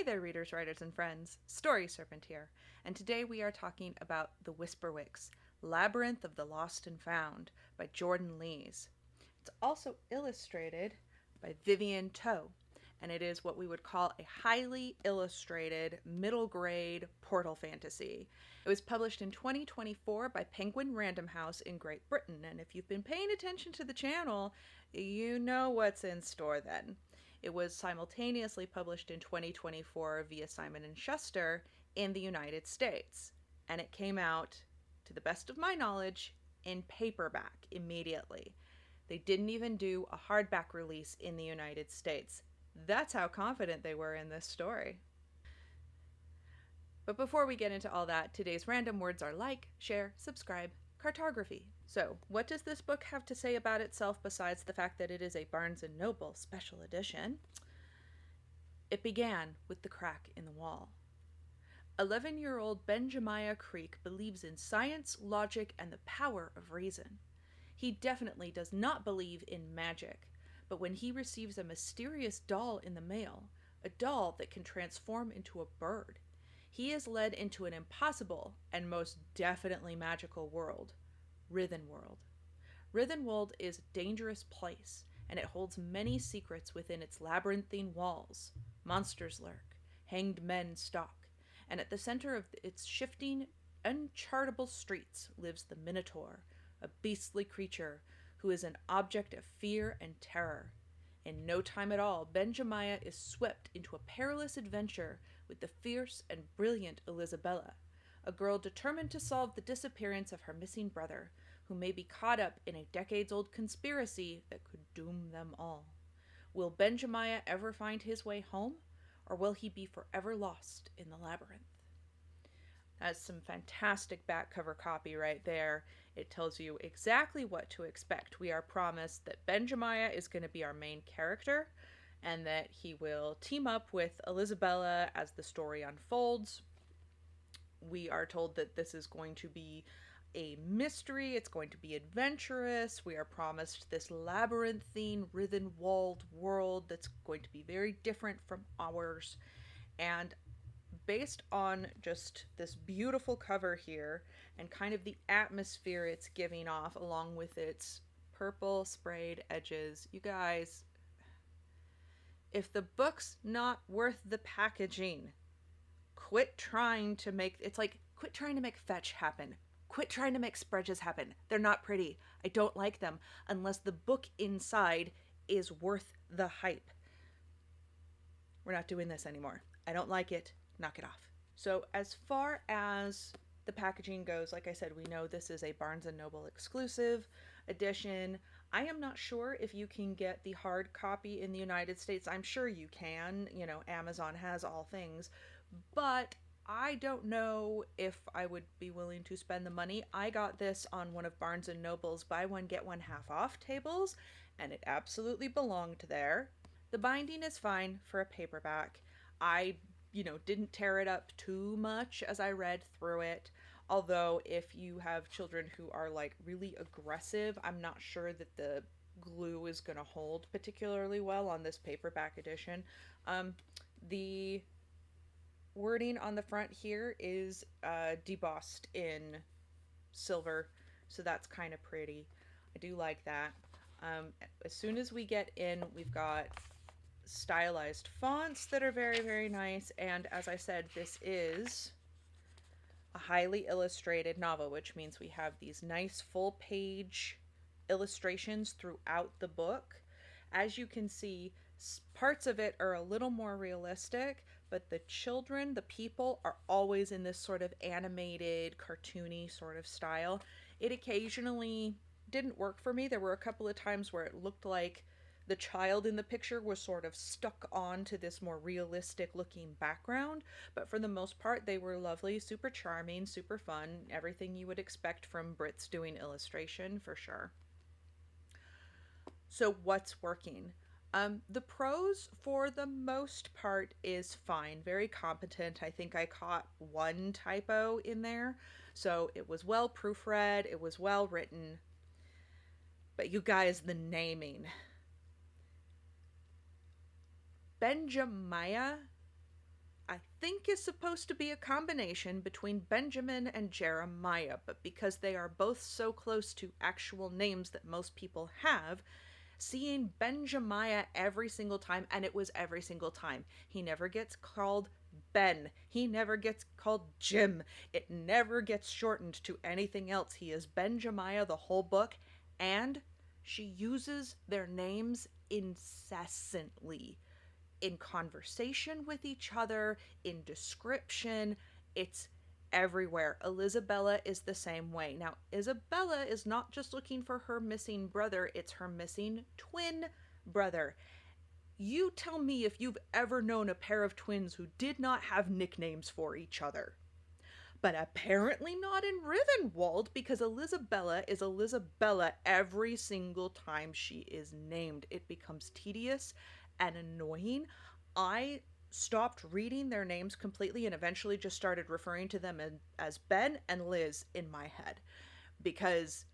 there, readers, writers, and friends. Story Serpent here, and today we are talking about the Whisperwicks, Labyrinth of the Lost and Found by Jordan Lees. It's also illustrated by Viviane To, and it is what we would call a highly illustrated middle grade portal fantasy. It was published in 2024 by Penguin Random House in Great Britain, and if you've been paying attention to the channel, you know what's in store then. It was simultaneously published in 2024 via Simon & Schuster in the United States, and it came out, to the best of my knowledge, in paperback immediately. They didn't even do a hardback release in the United States. That's how confident they were in this story. But before we get into all that, today's random words are like, share, subscribe, cartography. So, what does this book have to say about itself besides the fact that it is a Barnes & Noble special edition? It began with the crack in the wall. 11-year-old Benjamiah Creek believes in science, logic, and the power of reason. He definitely does not believe in magic, but when he receives a mysterious doll in the mail, a doll that can transform into a bird, he is led into an impossible and most definitely magical world. Rhythenworld. Rhythenworld is a dangerous place, and it holds many secrets within its labyrinthine walls. Monsters lurk, hanged men stalk, and at the center of its shifting, unchartable streets lives the Minotaur, a beastly creature who is an object of fear and terror. In no time at all, Benjamiah is swept into a perilous adventure with the fierce and brilliant Elizabella, a girl determined to solve the disappearance of her missing brother, who may be caught up in a decades-old conspiracy that could doom them all. Will Benjamiah ever find his way home, or will he be forever lost in the labyrinth? That's some fantastic back cover copy right there. It tells you exactly what to expect. We are promised that Benjamiah is going to be our main character, and that he will team up with Elizabella as the story unfolds. We are told that this is going to be a mystery, it's going to be adventurous. We are promised this labyrinthine, walled world that's going to be very different from ours. And based on just this beautiful cover here and kind of the atmosphere it's giving off, along with its purple sprayed edges, you guys, if the book's not worth the packaging, quit trying to make fetch happen. Quit trying to make spreads happen. They're not pretty. I don't like them unless the book inside is worth the hype. We're not doing this anymore. I don't like it. Knock it off. So as far as the packaging goes, like I said, we know this is a Barnes & Noble exclusive edition. I am not sure if you can get the hard copy in the United States. I'm sure you can. You know, Amazon has all things. But I don't know if I would be willing to spend the money. I got this on one of Barnes & Noble's buy one get one half off tables, and it absolutely belonged there. The binding is fine for a paperback. I didn't tear it up too much as I read through it. Although if you have children who are like really aggressive, I'm not sure that the glue is going to hold particularly well on this paperback edition. The wording on the front here is debossed in silver, so that's kind of pretty. I do like that. As soon as we get in, we've got stylized fonts that are very, very nice, and as I said, this is a highly illustrated novel, which means we have these nice full page illustrations throughout the book. As you can see, parts of it are a little more realistic, but the children, the people, are always in this sort of animated, cartoony sort of style. It occasionally didn't work for me. There were a couple of times where it looked like the child in the picture was sort of stuck onto this more realistic looking background, but for the most part they were lovely, super charming, super fun, everything you would expect from Brits doing illustration for sure. So what's working? The prose for the most part is fine, very competent. I think I caught one typo in there, so it was well proofread, it was well written. But you guys, the naming. Benjamiah, I think is supposed to be a combination between Benjamin and Jeremiah, but because they are both so close to actual names that most people have, seeing Benjamiah every single time, and it was every single time. He never gets called Ben. He never gets called Jim. It never gets shortened to anything else. He is Benjamiah the whole book, and she uses their names incessantly in conversation with each other, in description. It's everywhere. Elizabella is the same way. Now, Isabella is not just looking for her missing brother, it's her missing twin brother. You tell me if you've ever known a pair of twins who did not have nicknames for each other. But apparently not in Rivenwald, because Elizabella is Elizabella every single time she is named. It becomes tedious and annoying. I stopped reading their names completely and eventually just started referring to them as Ben and Liz in my head, because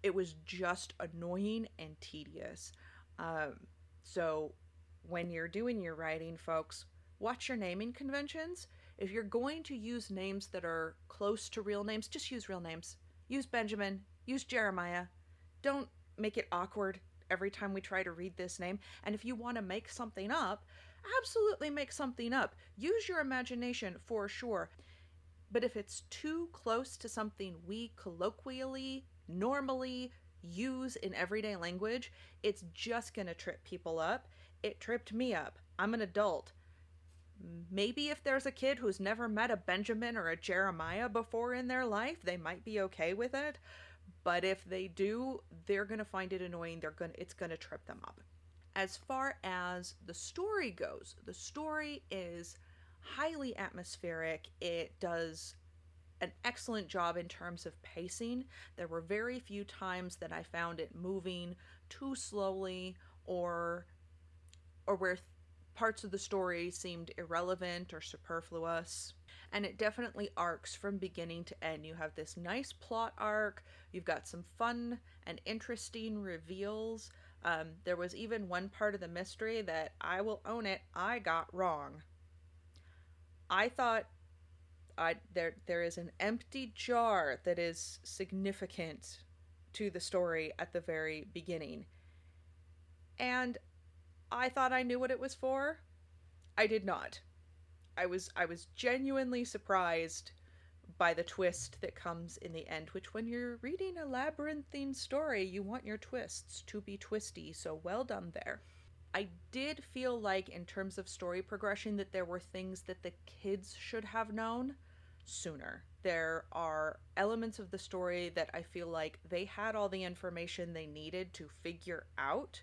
it was just annoying and tedious. So when you're doing your writing, folks, watch your naming conventions. If you're going to use names that are close to real names, just use real names. Use Benjamin, use Jeremiah. Don't make it awkward every time we try to read this name. And if you want to make something up, absolutely make something up. Use your imagination for sure. But if it's too close to something we colloquially, normally use in everyday language, it's just going to trip people up. It tripped me up. I'm an adult. Maybe if there's a kid who's never met a Benjamin or a Jeremiah before in their life, they might be okay with it. But if they do, they're going to find it annoying. It's going to trip them up. As far as the story goes, the story is highly atmospheric. It does an excellent job in terms of pacing. There were very few times that I found it moving too slowly or where parts of the story seemed irrelevant or superfluous. And it definitely arcs from beginning to end. You have this nice plot arc. You've got some fun and interesting reveals. There was even one part of the mystery that, I will own it, I got wrong. I thought there is an empty jar that is significant to the story at the very beginning. And I thought I knew what it was for. I did not. I was genuinely surprised by the twist that comes in the end, which when you're reading a labyrinthine story, you want your twists to be twisty, so well done there. I did feel like, in terms of story progression, that there were things that the kids should have known sooner. There are elements of the story that I feel like they had all the information they needed to figure out,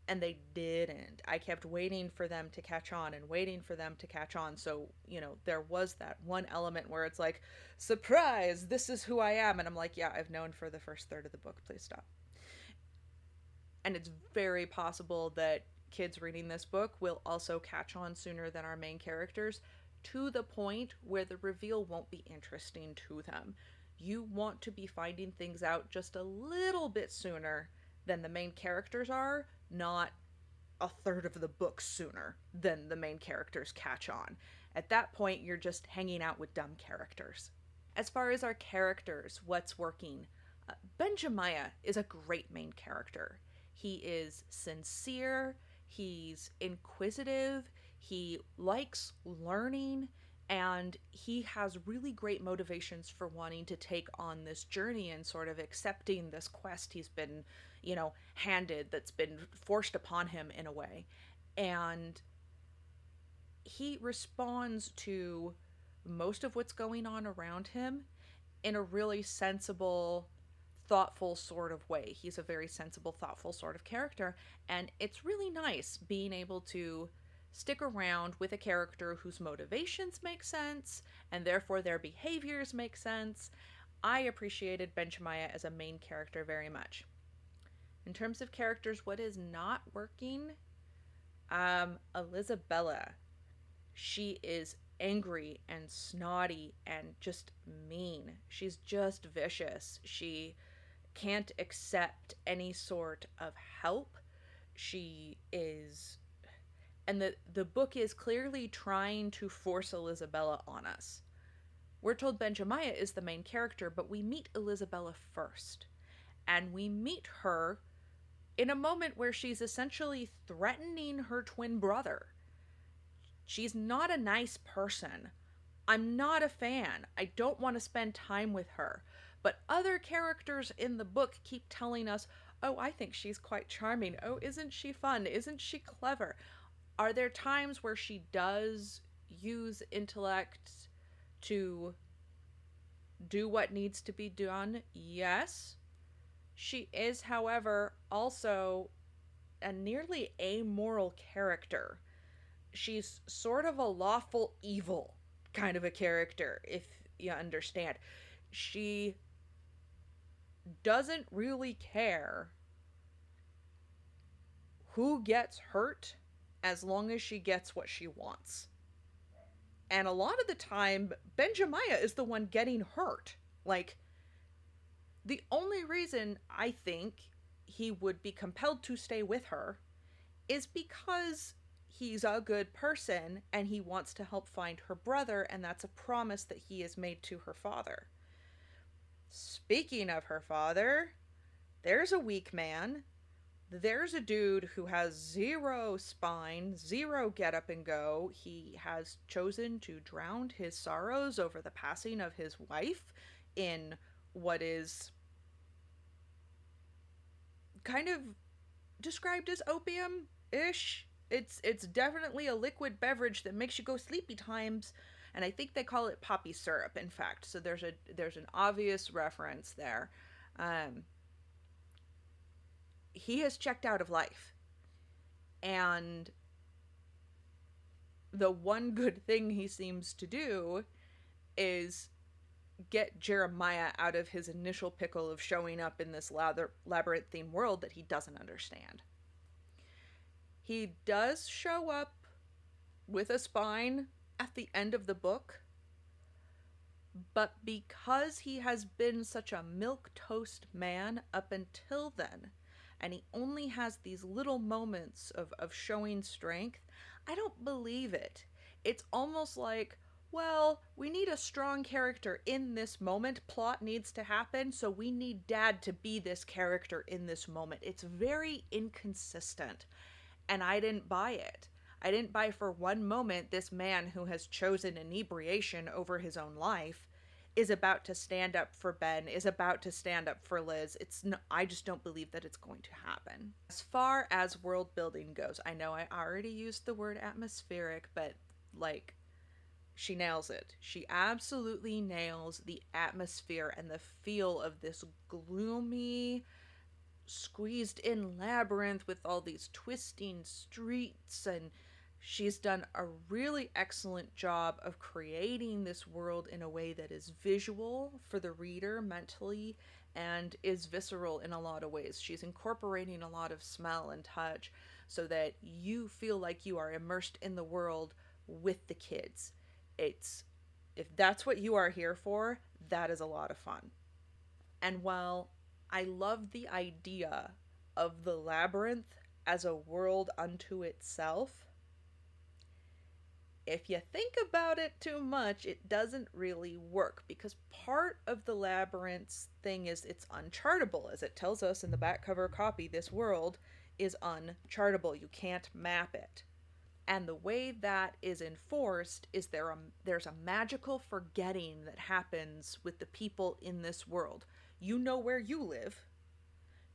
and they didn't. I kept waiting for them to catch on and waiting for them to catch on. So, there was that one element where it's like, surprise, this is who I am. And I'm like, yeah, I've known for the first third of the book. Please stop. And it's very possible that kids reading this book will also catch on sooner than our main characters, to the point where the reveal won't be interesting to them. You want to be finding things out just a little bit sooner than the main characters are, not a third of the book sooner than the main characters catch on. At that point, you're just hanging out with dumb characters. As far as our characters, what's working? Benjamiah is a great main character. He is sincere, he's inquisitive, he likes learning, and he has really great motivations for wanting to take on this journey and sort of accepting this quest he's been, handed, that's been forced upon him in a way. And he responds to most of what's going on around him in a really sensible, thoughtful sort of way. He's a very sensible, thoughtful sort of character, and it's really nice being able to stick around with a character whose motivations make sense, and therefore their behaviors make sense. I appreciated Benjamiah as a main character very much. In terms of characters, what is not working? Elizabella. She is angry and snotty and just mean. She's just vicious. She can't accept any sort of help. She is And the book is clearly trying to force Elizabella on us. We're told Benjamia is the main character, but we meet Elizabella first. And we meet her in a moment where she's essentially threatening her twin brother. She's not a nice person. I'm not a fan. I don't want to spend time with her. But other characters in the book keep telling us, oh, I think she's quite charming. Oh, isn't she fun? Isn't she clever? Are there times where she does use intellect to do what needs to be done? Yes. She is, however, also a nearly amoral character. She's sort of a lawful evil kind of a character, if you understand. She doesn't really care who gets hurt as long as she gets what she wants. And a lot of the time, Benjamia is the one getting hurt. Like, the only reason I think he would be compelled to stay with her is because he's a good person and he wants to help find her brother, and that's a promise that he has made to her father. Speaking of her father, there's a weak man. There's a dude who has zero spine, zero get up and go. He has chosen to drown his sorrows over the passing of his wife in what is kind of described as opium-ish. It's definitely a liquid beverage that makes you go sleepy times, and I think they call it poppy syrup, in fact. So there's an obvious reference there. He has checked out of life. And the one good thing he seems to do is get Jeremiah out of his initial pickle of showing up in this labyrinthine world that he doesn't understand. He does show up with a spine at the end of the book, but because he has been such a milquetoast man up until then, and he only has these little moments of showing strength, I don't believe it. It's almost like, well, we need a strong character in this moment. Plot needs to happen, so we need Dad to be this character in this moment. It's very inconsistent, and I didn't buy it. I didn't buy for one moment this man who has chosen inebriation over his own life is about to stand up for Ben, is about to stand up for Liz. I just don't believe that it's going to happen. As far as world building goes, I know I already used the word atmospheric, but like, she nails it. She absolutely nails the atmosphere and the feel of this gloomy, squeezed in labyrinth with all these twisting streets, and she's done a really excellent job of creating this world in a way that is visual for the reader mentally and is visceral in a lot of ways. She's incorporating a lot of smell and touch so that you feel like you are immersed in the world with the kids. If that's what you are here for, that is a lot of fun. And while I love the idea of the labyrinth as a world unto itself, if you think about it too much, it doesn't really work, because part of the labyrinth's thing is it's unchartable. As it tells us in the back cover copy, this world is unchartable. You can't map it. And the way that is enforced is there's a magical forgetting that happens with the people in this world. You know where you live.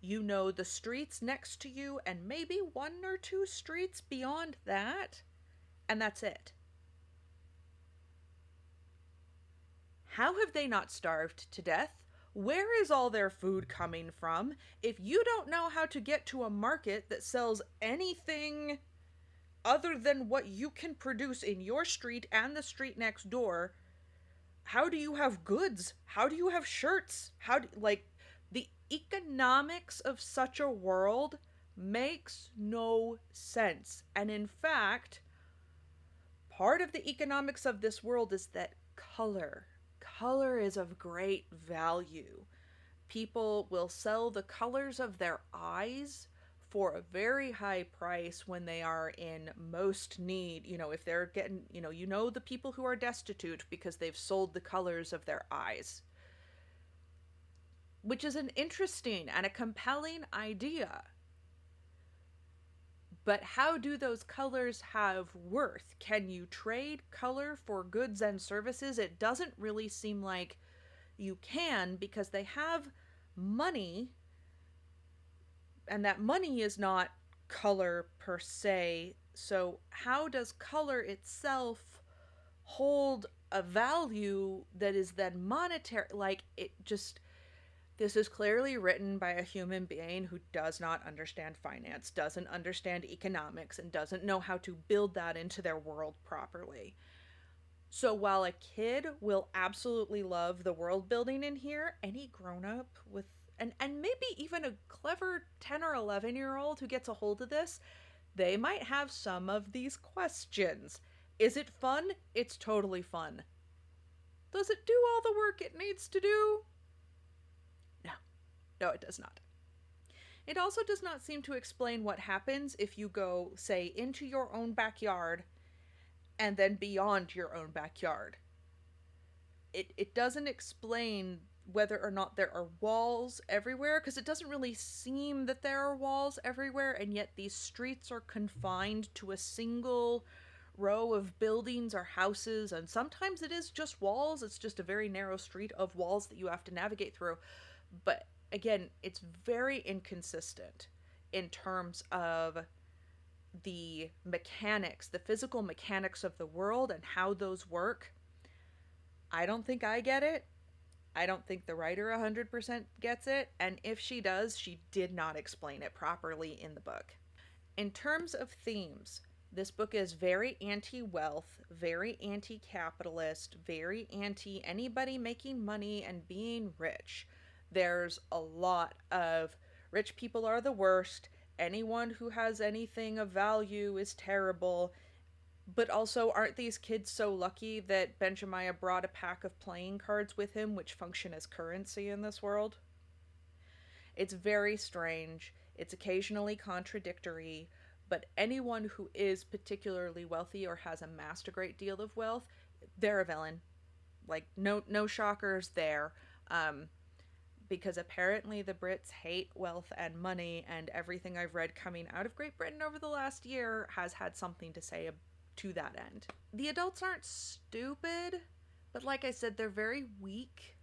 You know the streets next to you, and maybe one or two streets beyond that, and that's it. How have they not starved to death? Where is all their food coming from? If you don't know how to get to a market that sells anything other than what you can produce in your street and the street next door, how do you have goods? How do you have shirts? The economics of such a world makes no sense. And in fact, part of the economics of this world is that color is of great value. People will sell the colors of their eyes for a very high price when they are in most need. If they're getting, the people who are destitute because they've sold the colors of their eyes, which is an interesting and a compelling idea. But how do those colors have worth? Can you trade color for goods and services? It doesn't really seem like you can, because they have money, and that money is not color per se. So how does color itself hold a value that is then monetary? This is clearly written by a human being who does not understand finance, doesn't understand economics, and doesn't know how to build that into their world properly. So while a kid will absolutely love the world building in here, any grown-up with and maybe even a clever 10 or 11-year-old who gets a hold of this, they might have some of these questions. Is it fun? It's totally fun. Does it do all the work it needs to do? No, it does not. It also does not seem to explain what happens if you go, say, into your own backyard and then beyond your own backyard. It doesn't explain whether or not there are walls everywhere, because it doesn't really seem that there are walls everywhere, and yet these streets are confined to a single row of buildings or houses, and sometimes it is just walls. It's just a very narrow street of walls that you have to navigate through. But again, it's very inconsistent in terms of the mechanics, the physical mechanics of the world and how those work. I don't think I get it. I don't think the writer 100% gets it. And if she does, she did not explain it properly in the book. In terms of themes, this book is very anti-wealth, very anti-capitalist, very anti-anybody making money and being rich. There's a lot of rich people are the worst, anyone who has anything of value is terrible, but also aren't these kids so lucky that Benjamiah brought a pack of playing cards with him which function as currency in this world? It's very strange, it's occasionally contradictory, but anyone who is particularly wealthy or has amassed a great deal of wealth, they're a villain. Like, no shockers there. Because apparently the Brits hate wealth and money, and everything I've read coming out of Great Britain over the last year has had something to say to that end. The adults aren't stupid, but like I said, they're very weak.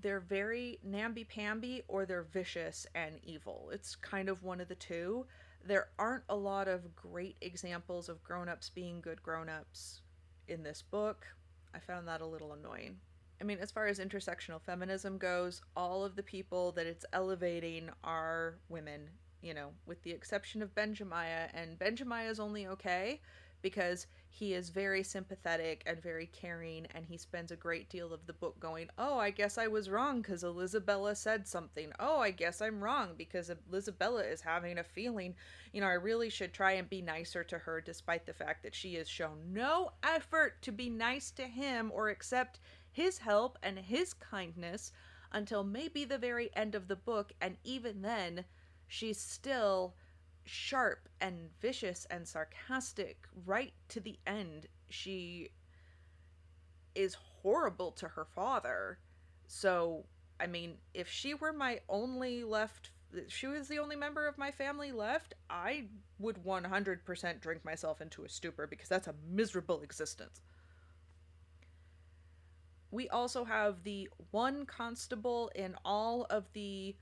They're very namby-pamby, or they're vicious and evil. It's kind of one of the two. There aren't a lot of great examples of grown-ups being good grown-ups in this book. I found that a little annoying. I mean, as far as intersectional feminism goes, all of the people that it's elevating are women, with the exception of Benjamiah, and Benjamiah is only okay because he is very sympathetic and very caring, and he spends a great deal of the book going, oh, I guess I was wrong because Elizabella said something. Oh, I guess I'm wrong because Elizabella is having a feeling. I really should try and be nicer to her, despite the fact that she has shown no effort to be nice to him or accept his help and his kindness until maybe the very end of the book, and even then, she's still sharp and vicious and sarcastic right to the end. She is horrible to her father. So, I mean, if she were she was the only member of my family left, I would 100% drink myself into a stupor, because that's a miserable existence. We also have the one constable in all of the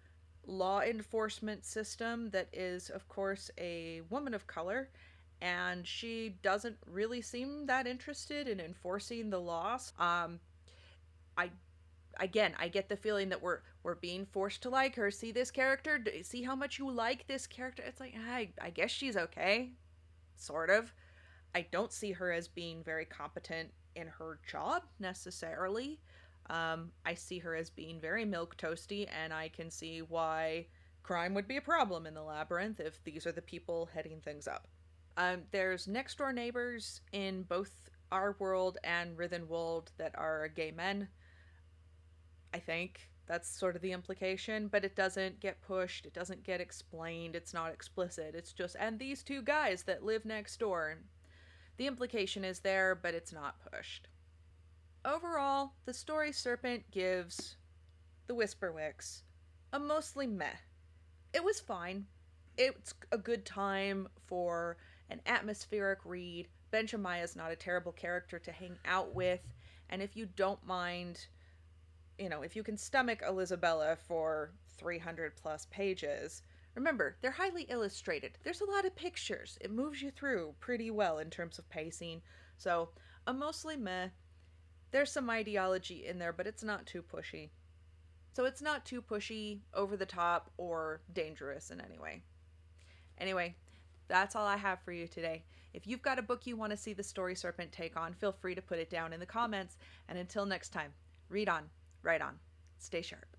law enforcement system that is, of course, a woman of color, and she doesn't really seem that interested in enforcing the laws. I get the feeling that we're being forced to like her. See this character? See how much you like this character? It's like, I guess she's okay. Sort of. I don't see her as being very competent in her job necessarily. I see her as being very milquetoasty, and I can see why crime would be a problem in the Labyrinth if these are the people heading things up. There's next door neighbors in both our world and Rithenwold that are gay men, I think. That's sort of the implication, but it doesn't get pushed, it doesn't get explained, it's not explicit. It's just, and these two guys that live next door. The implication is there, but it's not pushed. Overall, the story Serpent gives the Whisperwicks a mostly meh. It was fine. It's a good time for an atmospheric read. Ben Shamaya's not a terrible character to hang out with, and if you don't mind, if you can stomach Elizabella for 300 plus pages, remember, they're highly illustrated. There's a lot of pictures. It moves you through pretty well in terms of pacing. So, a mostly meh. There's some ideology in there, but it's not too pushy. So it's not too pushy, over the top, or dangerous in any way. Anyway, that's all I have for you today. If you've got a book you want to see the Story Serpent take on, feel free to put it down in the comments. And until next time, read on, write on, stay sharp.